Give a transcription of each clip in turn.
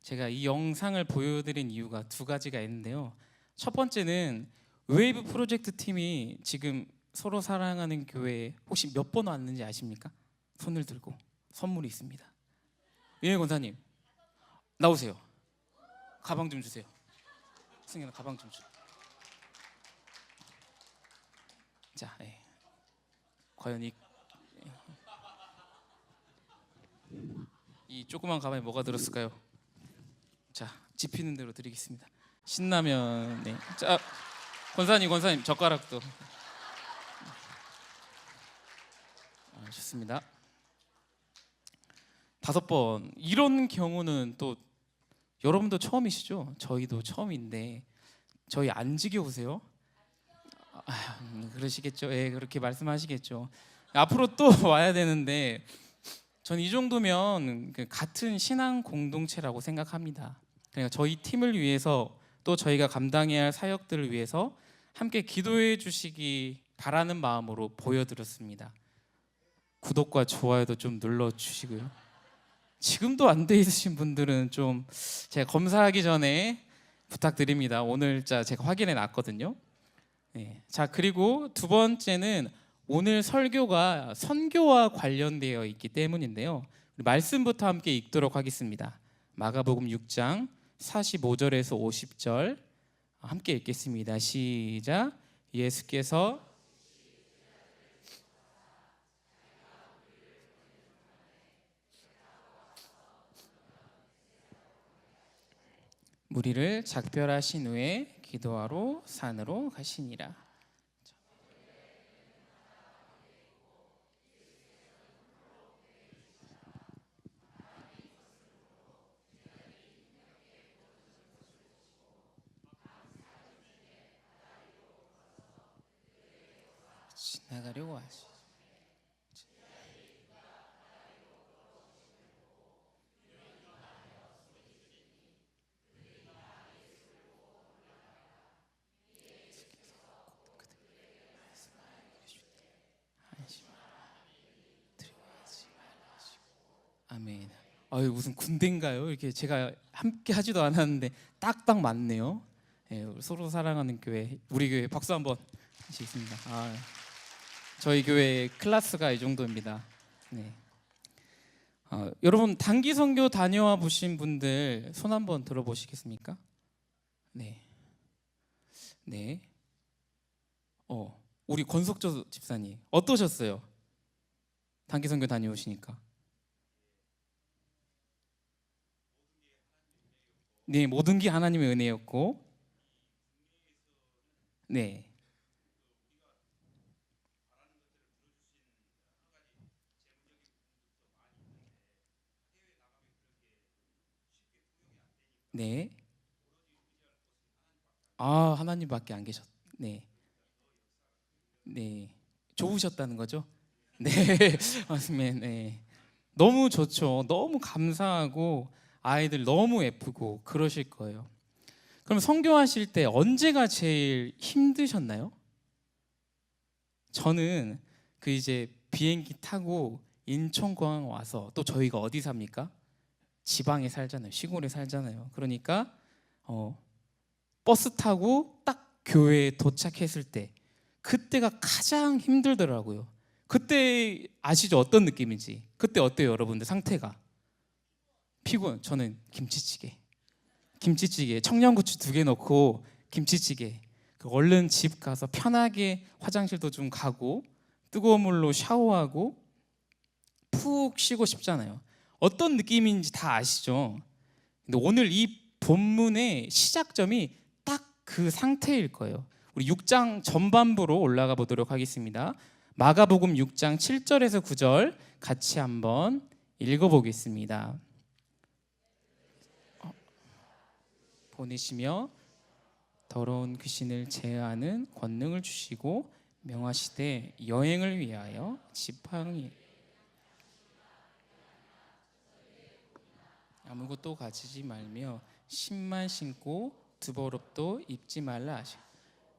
제가 이 영상을 보여드린 이유가 두 가지가 있는데요. 첫 번째는 웨이브 프로젝트 팀이 지금 서로 사랑하는 교회에 혹시 몇 번 왔는지 아십니까? 손을 들고 선물이 있습니다. 예, 권사님 나오세요. 가방 좀 주세요. 승현아, 가방 좀 주. 자, 과연 이 조그만 가방에 뭐가 들었을까요? 자, 집히는 대로 드리겠습니다. 신라면. 네. 자, 권사님 젓가락도. 좋습니다. 5번. 이런 경우는 또 여러분도 처음이시죠? 저희도 처음인데 저희 안 지겨우세요? 그러시겠죠. 예, 그렇게 말씀하시겠죠. 앞으로 또 와야 되는데 전 이 정도면 같은 신앙 공동체라고 생각합니다. 그러니까 저희 팀을 위해서 또 저희가 감당해야 할 사역들을 위해서 함께 기도해 주시기 바라는 마음으로 보여드렸습니다. 구독과 좋아요도 좀 눌러주시고요. 지금도 안 돼 있으신 분들은 좀 제가 검사하기 전에 부탁드립니다. 오늘 제가 확인해 놨거든요. 네. 자, 그리고 두 번째는 오늘 설교가 선교와 관련되어 있기 때문인데요. 말씀부터 함께 읽도록 하겠습니다. 마가복음 6장 45절에서 50절 함께 읽겠습니다. 시작. 예수께서 무리를 작별하신 후에 기도하러 산으로 가시니라. 지나가려고 하시. 아멘. 아유, 무슨 군대인가요? 이렇게 제가 함께 하지도 않았는데 딱딱 맞네요. 예, 서로 사랑하는 교회, 우리 교회 박수 한번 하시겠습니다. 저희 교회 클래스가 이 정도입니다. 네. 여러분 단기 선교 다녀와 보신 분들 손 한번 들어보시겠습니까? 네. 네. 우리 권석조 집사님 어떠셨어요? 단기 선교 다녀오시니까. 네, 모든 게 하나님의 은혜였고, 네, 네. 하나님밖에 안 계셨. 네, 네. 좋으셨다는 거죠? 네, 맞습니다. 네. 너무 좋죠. 너무 감사하고 아이들 너무 예쁘고 그러실 거예요. 그럼 선교하실 때 언제가 제일 힘드셨나요? 저는 이제 비행기 타고 인천공항 와서 또 저희가 어디 삽니까? 지방에 살잖아요. 시골에 살잖아요. 그러니까 버스 타고 딱 교회에 도착했을 때 그때가 가장 힘들더라고요. 그때 아시죠? 어떤 느낌인지. 그때 어때요, 여러분들 상태가? 피곤. 저는 김치찌개 청양고추 2개 넣고 김치찌개. 얼른 집 가서 편하게 화장실도 좀 가고 뜨거운 물로 샤워하고 푹 쉬고 싶잖아요. 어떤 느낌인지 다 아시죠? 근데 오늘 이 본문의 시작점이 딱 그 상태일 거예요. 우리 6장 전반부로 올라가 보도록 하겠습니다. 마가복음 6장 7절에서 9절 같이 한번 읽어보겠습니다. 보내시며 더러운 귀신을 제하는 권능을 주시고 명하시되 여행을 위하여 지팡이 아무것도 가지지 말며 신만 신고 두벌옷도 입지 말라 하시.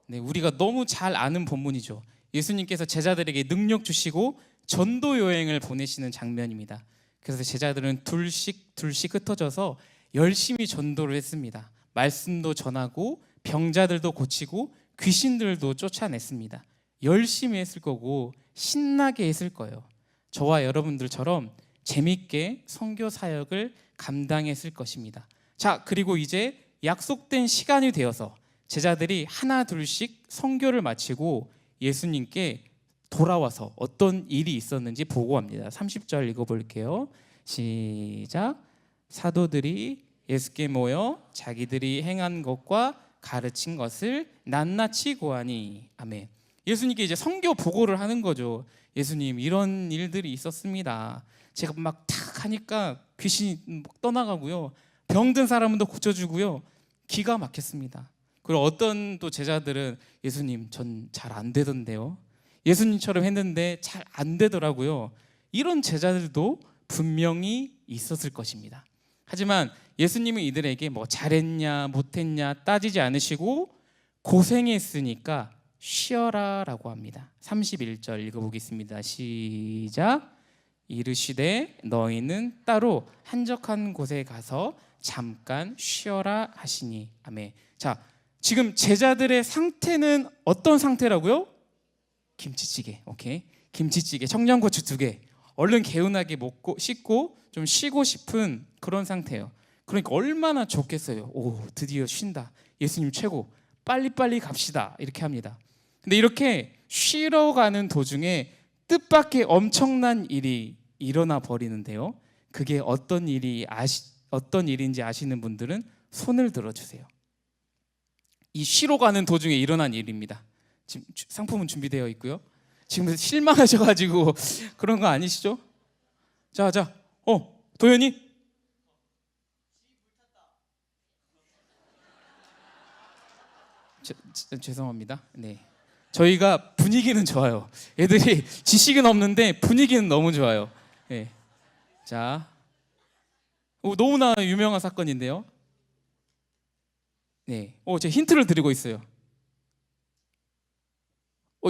네, 우리가 너무 잘 아는 본문이죠. 예수님께서 제자들에게 능력 주시고 전도 여행을 보내시는 장면입니다. 그래서 제자들은 둘씩 흩어져서 열심히 전도를 했습니다. 말씀도 전하고 병자들도 고치고 귀신들도 쫓아냈습니다. 열심히 했을 거고 신나게 했을 거예요. 저와 여러분들처럼 재밌게 선교 사역을 감당했을 것입니다. 자, 그리고 이제 약속된 시간이 되어서 제자들이 하나 둘씩 선교를 마치고 예수님께 돌아와서 어떤 일이 있었는지 보고합니다. 30절 읽어볼게요. 시작. 사도들이 예수께 모여 자기들이 행한 것과 가르친 것을 낱낱이 고하니. 아멘. 예수님께 이제 선교 보고를 하는 거죠. 예수님, 이런 일들이 있었습니다. 제가 막 탁 하니까 귀신이 떠나가고요, 병든 사람은 더 고쳐주고요, 기가 막혔습니다. 그리고 어떤 또 제자들은 예수님, 전 잘 안 되던데요, 예수님처럼 했는데 잘 안 되더라고요. 이런 제자들도 분명히 있었을 것입니다. 하지만 예수님은 이들에게 뭐 잘했냐 못했냐 따지지 않으시고 고생했으니까 쉬어라 라고 합니다. 31절 읽어보겠습니다. 시작. 이르시되 너희는 따로 한적한 곳에 가서 잠깐 쉬어라 하시니. 아멘. 자, 지금 제자들의 상태는 어떤 상태라고요? 김치찌개. 오케이. 김치찌개, 청양고추 2개 얼른 개운하게 먹고 씻고 좀 쉬고 싶은 그런 상태예요. 그러니까 얼마나 좋겠어요. 오, 드디어 쉰다. 예수님 최고. 빨리빨리 갑시다. 이렇게 합니다. 근데 이렇게 쉬러 가는 도중에 뜻밖의 엄청난 일이 일어나 버리는데요. 그게 어떤 일인지 아시는 분들은 손을 들어주세요. 이 쉬러 가는 도중에 일어난 일입니다. 지금 상품은 준비되어 있고요. 지금 실망하셔가지고 그런 거 아니시죠? 자, 도현이. 죄송합니다. 네, 저희가 분위기는 좋아요. 애들이 지식은 없는데 분위기는 너무 좋아요. 네. 자, 너무나 유명한 사건인데요. 네, 제가 힌트를 드리고 있어요.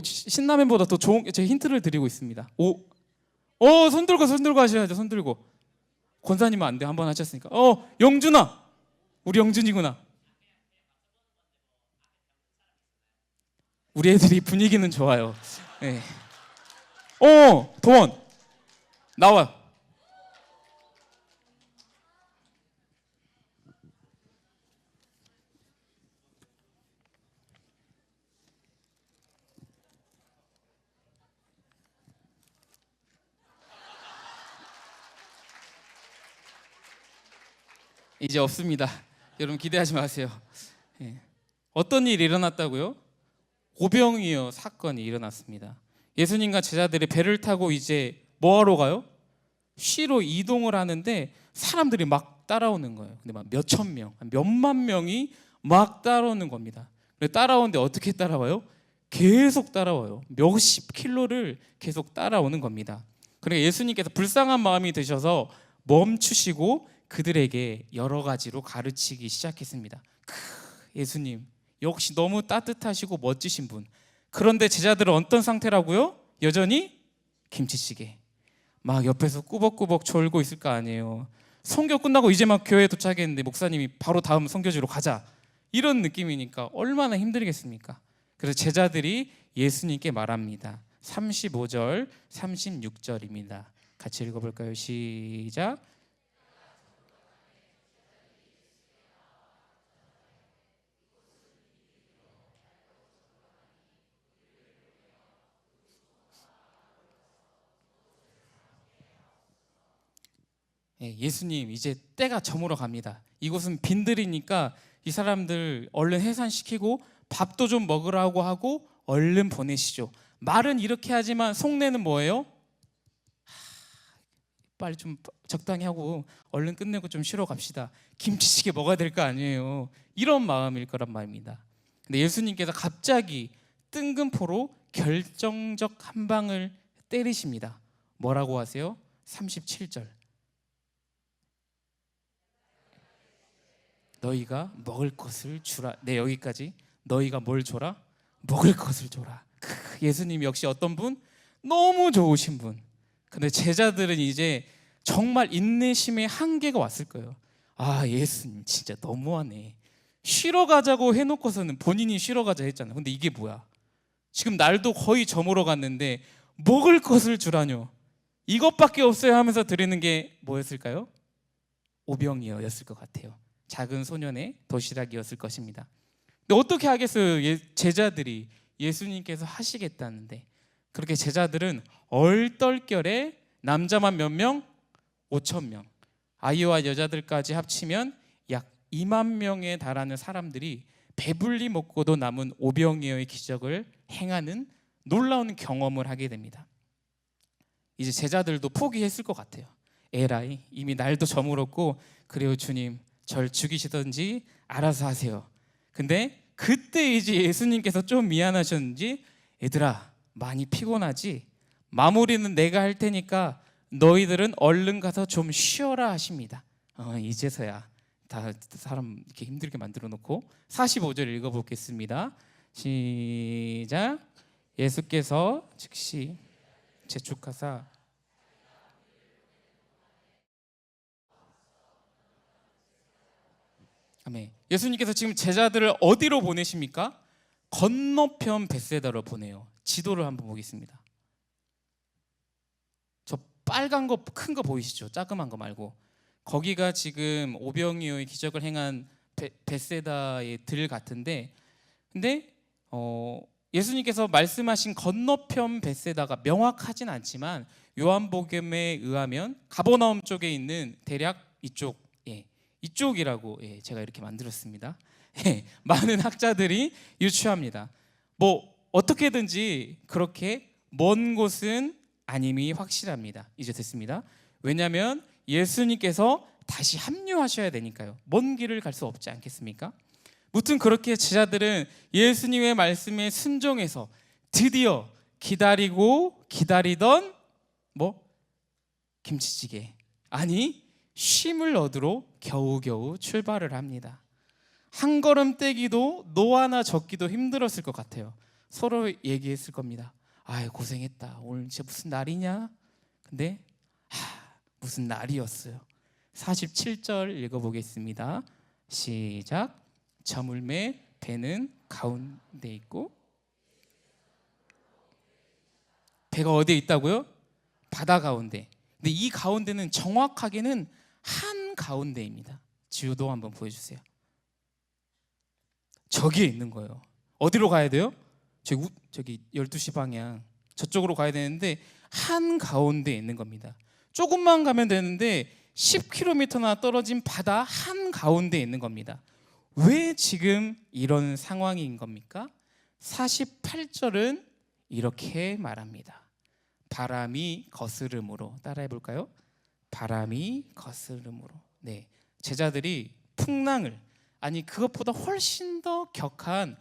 신라면보다 더 좋은 제가 힌트를 드리고 있습니다. 손 들고 하셔야죠. 손 들고. 권사님은 안 돼. 한번 하셨으니까. 영준아, 우리 영준이구나. 우리 애들이 분위기는 좋아요. 네. 도원 나와. 이제 없습니다. 여러분 기대하지 마세요. 네. 어떤 일이 일어났다고요? 오병이어 사건이 일어났습니다. 예수님과 제자들이 배를 타고 이제 뭐하러 가요? 쉬러 이동을 하는데 사람들이 막 따라오는 거예요. 근데 막 몇천 명, 몇만 명이 막 따라오는 겁니다. 따라오는데 어떻게 따라와요? 계속 따라와요. 몇십 킬로를 계속 따라오는 겁니다. 그러니까 예수님께서 불쌍한 마음이 드셔서 멈추시고 그들에게 여러 가지로 가르치기 시작했습니다. 예수님 역시 너무 따뜻하시고 멋지신 분. 그런데 제자들은 어떤 상태라고요? 여전히 김치찌개. 막 옆에서 꾸벅꾸벅 졸고 있을 거 아니에요. 선교 끝나고 이제 막 교회에 도착했는데 목사님이 바로 다음 선교지로 가자, 이런 느낌이니까 얼마나 힘들겠습니까? 그래서 제자들이 예수님께 말합니다. 35절 36절입니다 같이 읽어볼까요? 시작. 예수님 이제 때가 저물어 갑니다. 이곳은 빈들이니까 이 사람들 얼른 해산시키고 밥도 좀 먹으라고 하고 얼른 보내시죠. 말은 이렇게 하지만 속내는 뭐예요? 빨리 좀 적당히 하고 얼른 끝내고 좀 쉬러 갑시다. 김치찌개 먹어야 될 거 아니에요. 이런 마음일 거란 말입니다. 근데 예수님께서 갑자기 뜬금포로 결정적 한 방을 때리십니다. 뭐라고 하세요? 37절. 너희가 먹을 것을 주라. 네, 여기까지. 너희가 뭘 줘라? 먹을 것을 줘라. 예수님 역시 어떤 분? 너무 좋으신 분. 근데 제자들은 이제 정말 인내심의 한계가 왔을 거예요. 아, 예수님 진짜 너무하네. 쉬러 가자고 해놓고서는 본인이 쉬러 가자 했잖아. 근데 이게 뭐야? 지금 날도 거의 저물어 갔는데 먹을 것을 주라뇨. 이것밖에 없어요 하면서 드리는 게 뭐였을까요? 오병이어였을 것 같아요. 작은 소년의 도시락이었을 것입니다. 근데 어떻게 하겠어요? 제자들이 예수님께서 하시겠다는데. 그렇게 제자들은 얼떨결에 남자만 몇 명? 5천 명, 아이와 여자들까지 합치면 약 2만 명에 달하는 사람들이 배불리 먹고도 남은 오병이어의 기적을 행하는 놀라운 경험을 하게 됩니다. 이제 제자들도 포기했을 것 같아요. 에라이, 이미 날도 저물었고, 그래요 주님, 절 죽이시든지 알아서 하세요. 근데 그때 이제 예수님께서 좀 미안하셨는지, 얘들아 많이 피곤하지? 마무리는 내가 할 테니까 너희들은 얼른 가서 좀 쉬어라 하십니다. 이제서야 다 사람 이렇게 힘들게 만들어 놓고 45절 읽어보겠습니다. 시작. 예수께서 즉시 재촉하사 아멘. 예수님께서 지금 제자들을 어디로 보내십니까? 건너편 벳세다로 보내요. 지도를 한번 보겠습니다. 저 빨간 거 큰 거 보이시죠? 작은 거 말고 거기가 지금 오병이어의 기적을 행한 벳세다의 들 같은데, 근데 예수님께서 말씀하신 건너편 벳세다가 명확하진 않지만 요한복음에 의하면 가버나움 쪽에 있는 대략 이쪽, 이쪽이라고 제가 이렇게 만들었습니다. 많은 학자들이 유추합니다. 뭐 어떻게든지 그렇게 먼 곳은 아님이 확실합니다. 이제 됐습니다. 왜냐하면 예수님께서 다시 합류하셔야 되니까요. 먼 길을 갈 수 없지 않겠습니까? 무튼 그렇게 제자들은 예수님의 말씀에 순종해서 드디어 기다리고 기다리던 김치찌개, 아니 쉼을 얻으러 겨우겨우 출발을 합니다. 한 걸음 떼기도 노하나 젓기도 힘들었을 것 같아요. 서로 얘기했을 겁니다. 아유 고생했다. 오늘 진짜 무슨 날이냐? 근데 무슨 날이었어요. 47절 읽어보겠습니다. 시작. 저물매 배는 가운데 있고, 배가 어디에 있다고요? 바다 가운데. 근데 이 가운데는 정확하게는 한 가운데입니다. 지도도 한번 보여주세요. 저기에 있는 거예요. 어디로 가야 돼요? 저기 12시 방향 저쪽으로 가야 되는데 한 가운데에 있는 겁니다. 조금만 가면 되는데 10km나 떨어진 바다 한 가운데에 있는 겁니다. 왜 지금 이런 상황인 겁니까? 48절은 이렇게 말합니다. 바람이 거스름으로. 따라해 볼까요? 바람이 거스름으로. 네, 제자들이 풍랑을, 아니 그것보다 훨씬 더 격한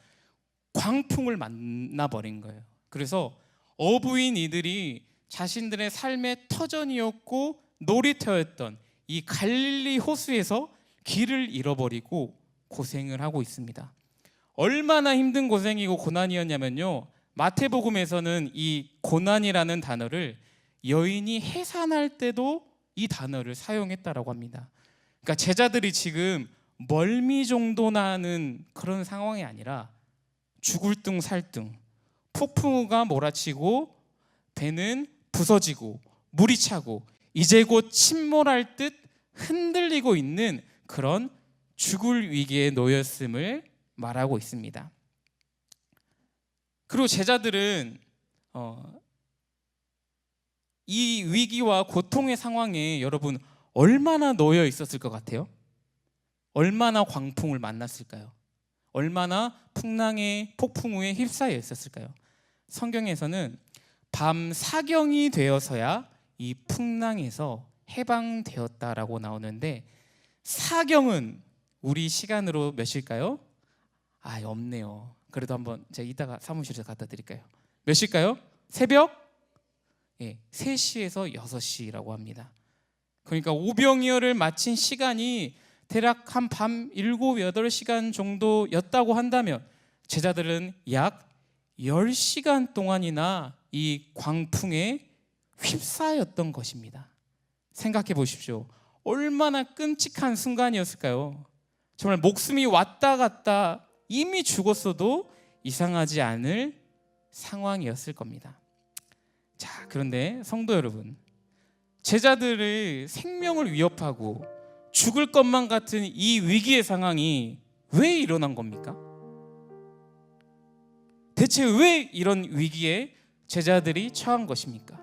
광풍을 만나버린 거예요. 그래서 어부인 이들이 자신들의 삶의 터전이었고 놀이터였던 이 갈릴리 호수에서 길을 잃어버리고 고생을 하고 있습니다. 얼마나 힘든 고생이고 고난이었냐면요, 마태복음에서는 이 고난이라는 단어를 여인이 해산할 때도 이 단어를 사용했다라고 합니다. 그러니까 제자들이 지금 멀미 정도 나는 그런 상황이 아니라 죽을 둥 살 둥, 폭풍우가 몰아치고 배는 부서지고 물이 차고 이제 곧 침몰할 듯 흔들리고 있는 그런 죽을 위기에 놓였음을 말하고 있습니다. 그리고 제자들은 이 위기와 고통의 상황에 여러분 얼마나 놓여 있었을 것 같아요? 얼마나 광풍을 만났을까요? 얼마나 풍랑의 폭풍우에 휩싸여 있었을까요? 성경에서는 밤 사경이 되어서야 이 풍랑에서 해방되었다라고 나오는데, 사경은 우리 시간으로 몇일까요? 없네요. 그래도 한번 제가 이따가 사무실에서 갖다 드릴까요? 몇 시일까요? 새벽 3시에서 6시라고 합니다. 그러니까 오병이어를 마친 시간이 대략 한 밤 7, 8시간 정도였다고 한다면 제자들은 약 10시간 동안이나 이 광풍에 휩싸였던 것입니다. 생각해 보십시오. 얼마나 끔찍한 순간이었을까요? 정말 목숨이 왔다 갔다 이미 죽었어도 이상하지 않을 상황이었을 겁니다. 자, 그런데 성도 여러분, 제자들의 생명을 위협하고 죽을 것만 같은 이 위기의 상황이 왜 일어난 겁니까? 대체 왜 이런 위기에 제자들이 처한 것입니까?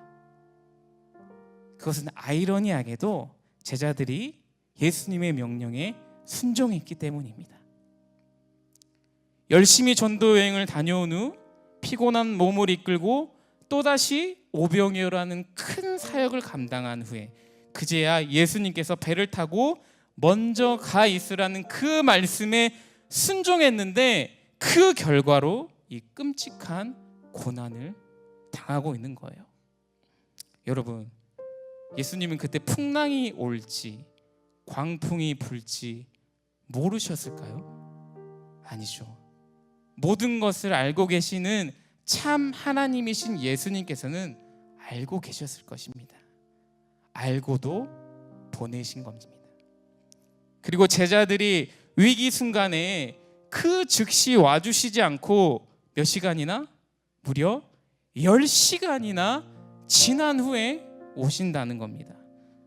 그것은 아이러니하게도 제자들이 예수님의 명령에 순종했기 때문입니다. 열심히 전도 여행을 다녀온 후 피곤한 몸을 이끌고 또다시 오병이어라는 큰 사역을 감당한 후에 그제야 예수님께서 배를 타고 먼저 가 있으라는 그 말씀에 순종했는데 그 결과로 이 끔찍한 고난을 당하고 있는 거예요. 여러분, 예수님은 그때 풍랑이 올지 광풍이 불지 모르셨을까요? 아니죠. 모든 것을 알고 계시는 참 하나님이신 예수님께서는 알고 계셨을 것입니다. 알고도 보내신 겁니다. 그리고 제자들이 위기 순간에 그 즉시 와주시지 않고 몇 시간이나? 무려 10시간이나 지난 후에 오신다는 겁니다.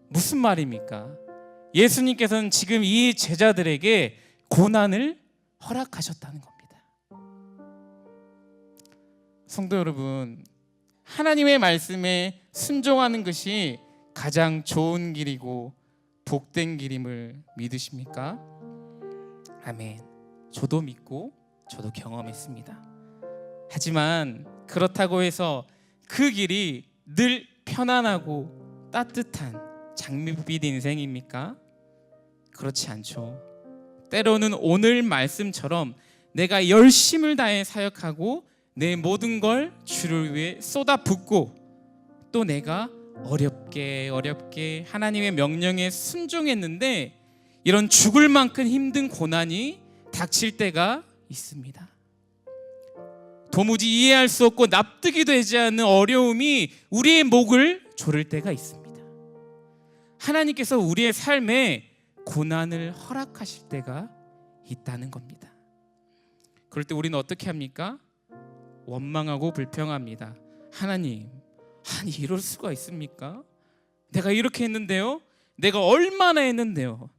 무슨 말입니까? 예수님께서는 지금 이 제자들에게 고난을 허락하셨다는 겁니다. 성도 여러분, 하나님의 말씀에 순종하는 것이 가장 좋은 길이고 복된 길임을 믿으십니까? 아멘. 저도 믿고 저도 경험했습니다. 하지만 그렇다고 해서 그 길이 늘 편안하고 따뜻한 장밋빛 인생입니까? 그렇지 않죠. 때로는 오늘 말씀처럼 내가 열심을 다해 사역하고 내 모든 걸 주를 위해 쏟아붓고 또 내가 어렵게 하나님의 명령에 순종했는데 이런 죽을 만큼 힘든 고난이 닥칠 때가 있습니다. 도무지 이해할 수 없고 납득이 되지 않는 어려움이 우리의 목을 조를 때가 있습니다. 하나님께서 우리의 삶에 고난을 허락하실 때가 있다는 겁니다. 그럴 때 우리는 어떻게 합니까? 원망하고 불평합니다. 하나님, 아니 이럴 수가 있습니까? 내가 이렇게 했는데요? 내가 얼마나 했는데요?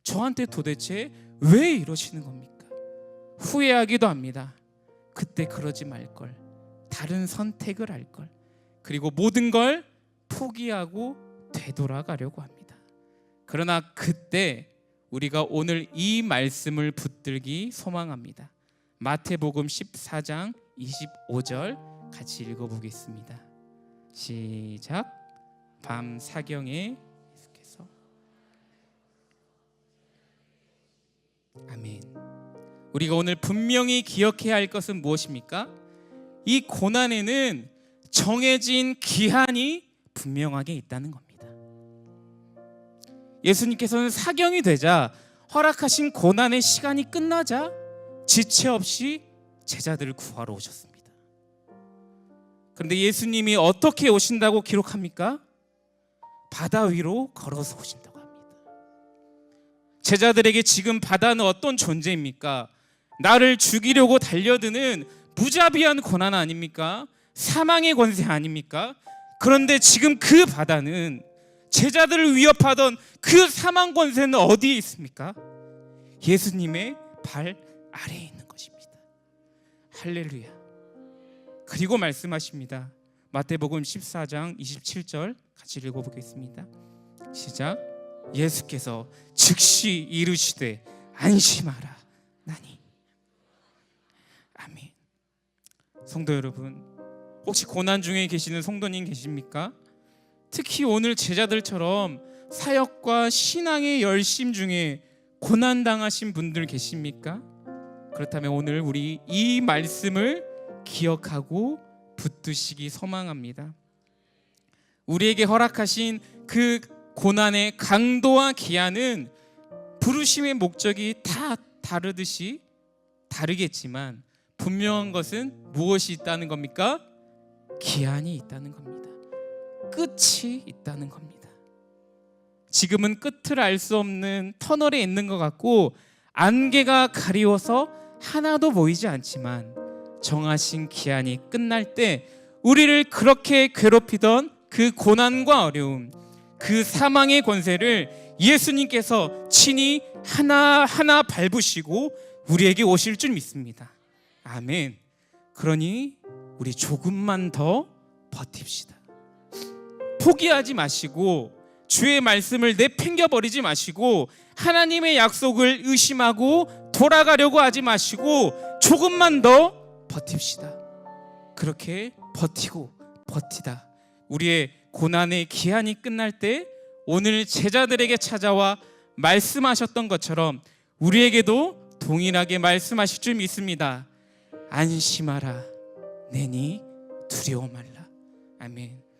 저한테 도대체 왜 이러시는 겁니까? 후회하기도 합니다. 그때 그러지 말걸, 다른 선택을 할걸, 그리고 모든 걸 포기하고 되돌아가려고 합니다. 그러나 그때 우리가 오늘 이 말씀을 붙들기 소망합니다. 마태복음 14장 25절 같이 읽어보겠습니다. 시작. 밤 사경에 계속해서 아멘. 우리가 오늘 분명히 기억해야 할 것은 무엇입니까? 이 고난에는 정해진 기한이 분명하게 있다는 겁니다. 예수님께서는 사경이 되자 허락하신 고난의 시간이 끝나자 지체 없이 제자들을 구하러 오셨습니다. 그런데 예수님이 어떻게 오신다고 기록합니까? 바다 위로 걸어서 오신다고 합니다. 제자들에게 지금 바다는 어떤 존재입니까? 나를 죽이려고 달려드는 무자비한 고난 아닙니까? 사망의 권세 아닙니까? 그런데 지금 그 바다는 제자들을 위협하던 그 사망 권세는 어디에 있습니까? 예수님의 발 아래에 있는 것입니다. 할렐루야. 그리고 말씀하십니다. 마태복음 14장 27절 같이 읽어보겠습니다. 시작. 예수께서 즉시 이르시되 안심하라 나니. 아멘. 성도 여러분, 혹시 고난 중에 계시는 성도님 계십니까? 특히 오늘 제자들처럼 사역과 신앙의 열심 중에 고난당하신 분들 계십니까? 그렇다면 오늘 우리 이 말씀을 기억하고 붙드시기 소망합니다. 우리에게 허락하신 그 고난의 강도와 기한은 부르심의 목적이 다 다르겠지만 분명한 것은 무엇이 있다는 겁니까? 기한이 있다는 겁니다. 끝이 있다는 겁니다. 지금은 끝을 알 수 없는 터널에 있는 것 같고 안개가 가리워서 하나도 보이지 않지만 정하신 기한이 끝날 때 우리를 그렇게 괴롭히던 그 고난과 어려움, 그 사망의 권세를 예수님께서 친히 하나하나 밟으시고 우리에게 오실 줄 믿습니다. 아멘. 그러니 우리 조금만 더 버팁시다. 포기하지 마시고 주의 말씀을 내팽겨버리지 마시고 하나님의 약속을 의심하고 돌아가려고 하지 마시고 조금만 더 버팁시다. 그렇게 버티고 버티다 우리의 고난의 기한이 끝날 때 오늘 제자들에게 찾아와 말씀하셨던 것처럼 우리에게도 동일하게 말씀하실 줄 믿습니다. 안심하라, 내니 두려워 말라. 아멘.